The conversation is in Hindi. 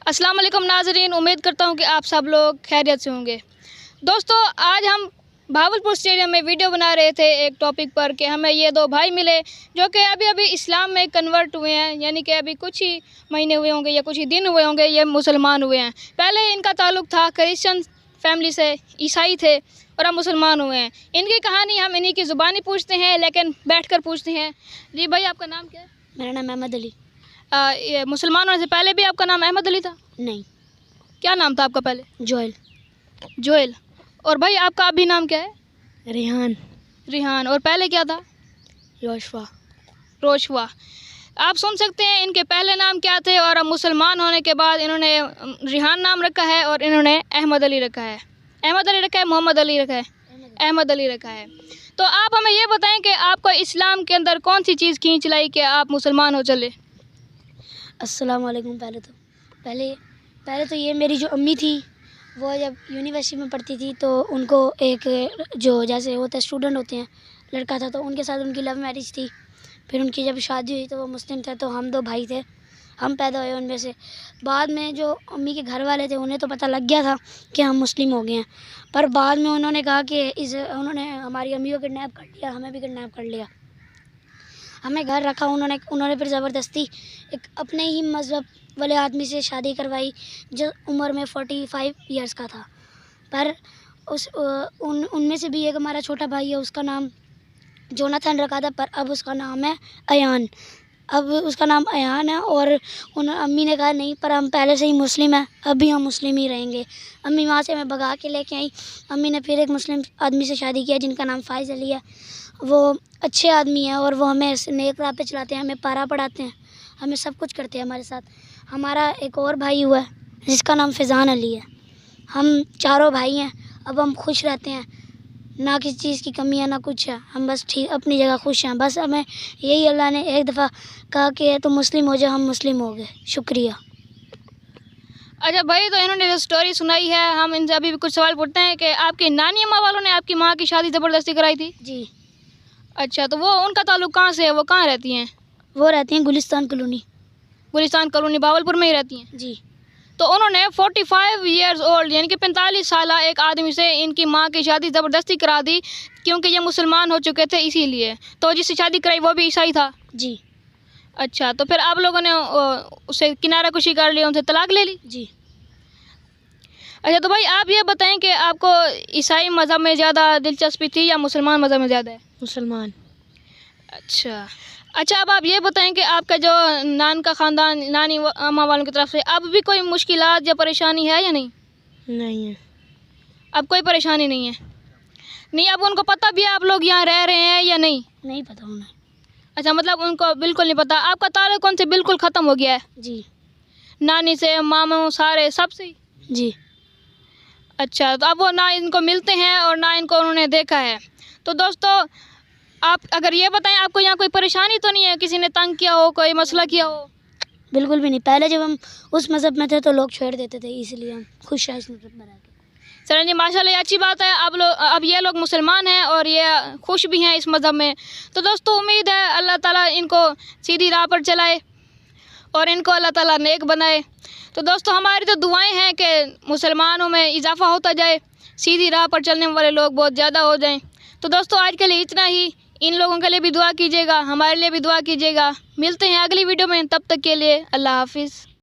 अस्सलाम वालेकुम नाज़रीन, उम्मीद करता हूँ कि आप सब लोग खैरियत से होंगे। दोस्तों, आज हम भावलपुर स्टेडियम में वीडियो बना रहे थे एक टॉपिक पर कि हमें ये दो भाई मिले जो कि अभी अभी इस्लाम में कन्वर्ट हुए हैं, यानी कि अभी कुछ ही महीने हुए होंगे या कुछ ही दिन हुए होंगे ये मुसलमान हुए हैं। पहले इनका ताल्लुक़ था क्रिश्चियन फैमिली से, ईसाई थे और अब मुसलमान हुए हैं। इनकी कहानी हम इन्हीं की ज़ुबानी पूछते हैं, लेकिन बैठ कर पूछते हैं। जी भाई, आपका नाम क्या है? मेरा नाम अहमद अली। ये मुसलमान होने से पहले भी आपका नाम अहमद अली था? नहीं, क्या नाम था आपका पहले? जोएल। जोएल। और भाई आपका अभी नाम क्या है? रेहान। रिहान। और पहले क्या था? योशवा। रोशवा। आप सुन सकते हैं इनके पहले नाम क्या थे और अब मुसलमान होने के बाद इन्होंने रिहान नाम रखा है और इन्होंने अहमद अली रखा है। अहमद अली रखा है, मोहम्मद अली रखा है, अहमद अली रखा है। तो आप हमें ये बताएं कि आपको इस्लाम के अंदर कौन सी चीज़ खींच लाई कि आप मुसलमान हो चले? अस्सलाम वालेकुम। पहले तो ये मेरी जो अम्मी थी वो जब यूनिवर्सिटी में पढ़ती थी तो उनको एक जो जैसे होता है स्टूडेंट होते हैं लड़का था, तो उनके साथ उनकी लव मैरिज थी। फिर उनकी जब शादी हुई तो वो मुस्लिम थे, तो हम दो भाई थे, हम पैदा हुए उनमें से। बाद में जो अम्मी के घर वाले थे उन्हें तो पता लग गया था कि हम मुस्लिम हो गए हैं, पर बाद में उन्होंने कहा कि उन्होंने हमारी अम्मी को किडनैप कर लिया, हमें भी किडनैप कर लिया, हमें घर रखा। उन्होंने फिर ज़बरदस्ती एक अपने ही मज़हब वाले आदमी से शादी करवाई जो उम्र में 45 इयर्स का था। पर उनमें से भी एक हमारा छोटा भाई है, उसका नाम जोनाथन रखा था, पर अब उसका नाम है अयान। है और उन अम्मी ने कहा नहीं, पर हम पहले से ही मुस्लिम हैं, अब भी हम मुस्लिम ही रहेंगे। अम्मी वहाँ से हमें भगा के लेके आई। अम्मी ने फिर एक मुस्लिम आदमी से शादी किया जिनका नाम फ़ाइज़ अली है। वो अच्छे आदमी हैं और वो हमें नेक राह पे चलाते हैं, हमें पारा पढ़ाते हैं, हमें सब कुछ करते हैं हमारे साथ। हमारा एक और भाई हुआ है जिसका नाम फ़ैज़ान अली है। हम चारों भाई हैं, अब हम खुश रहते हैं, ना किसी चीज़ की कमी है ना कुछ है, हम बस ठीक अपनी जगह खुश हैं। बस हमें यही अल्लाह ने एक दफ़ा कहा कि तुम मुस्लिम हो जाओ, हम मुस्लिम हो गए। शुक्रिया। अच्छा भाई, तो इन्होंने जो स्टोरी सुनाई है, हम इनसे अभी भी कुछ सवाल पूछते हैं कि आपकी नानी अम्मा वालों ने आपकी माँ की शादी ज़बरदस्ती कराई थी? जी। अच्छा, तो वो उनका ताल्लुक कहाँ से है? वो कहाँ रहती हैं? वो रहती हैं गुलिस्तान कॉलोनी। गुलिस्तान कॉलोनी भावलपुर में ही रहती हैं? जी। तो उन्होंने 45 ईयर्स ओल्ड यानी कि 45 साल एक आदमी से इनकी माँ की शादी ज़बरदस्ती करा दी, क्योंकि ये मुसलमान हो चुके थे इसीलिए। तो जिससे शादी कराई वो भी ईसाई था? जी। अच्छा, तो फिर आप लोगों ने उससे किनारा कुशी कर लिया, उनसे तलाक ले ली? जी। अच्छा, तो भाई आप ये बताएं कि आपको ईसाई मज़हब में ज़्यादा दिलचस्पी थी या मुसलमान मज़हब में ज़्यादा है? मुसलमान। अच्छा, अब आप ये बताएं कि आपका जो नान का ख़ानदान, नानी अम्मा वालों की तरफ से अब भी कोई मुश्किलात या परेशानी है या नहीं? नहीं है। अब कोई परेशानी नहीं है? नहीं, अब उनको पता भी है आप लोग यहाँ रह रहे हैं या नहीं? नहीं पता उन्हें। अच्छा, मतलब उनको बिल्कुल नहीं पता। आपका ताल्लुक उनसे बिल्कुल ख़त्म हो गया है? जी। नानी से, मामू, सारे सबसे ही? जी। अच्छा, तो अब वो ना इनको मिलते हैं और ना इनको उन्होंने देखा है। तो दोस्तों, आप अगर ये बताएं आपको यहाँ कोई परेशानी तो नहीं है, किसी ने तंग किया हो, कोई मसला किया हो? बिल्कुल भी नहीं। पहले जब हम उस मज़हब में थे तो लोग छेड़ देते थे, इसलिए हम खुश हैं इस मज़हब में रह के। चलें जी, माशाल्लाह, ये अच्छी बात है। अब ये लोग मुसलमान हैं और ये खुश भी हैं इस मज़हब में। तो दोस्तों, उम्मीद है अल्लाह ताला इनको सीधी राह पर चलाए और इनको अल्लाह ताला नेक बनाए। तो दोस्तों, हमारी तो दुआएं हैं कि मुसलमानों में इजाफ़ा होता जाए, सीधी राह पर चलने वाले लोग बहुत ज़्यादा हो जाएं। तो दोस्तों, आज के लिए इतना ही। इन लोगों के लिए भी दुआ कीजिएगा, हमारे लिए भी दुआ कीजिएगा। मिलते हैं अगली वीडियो में, तब तक के लिए अल्लाह हाफिज़।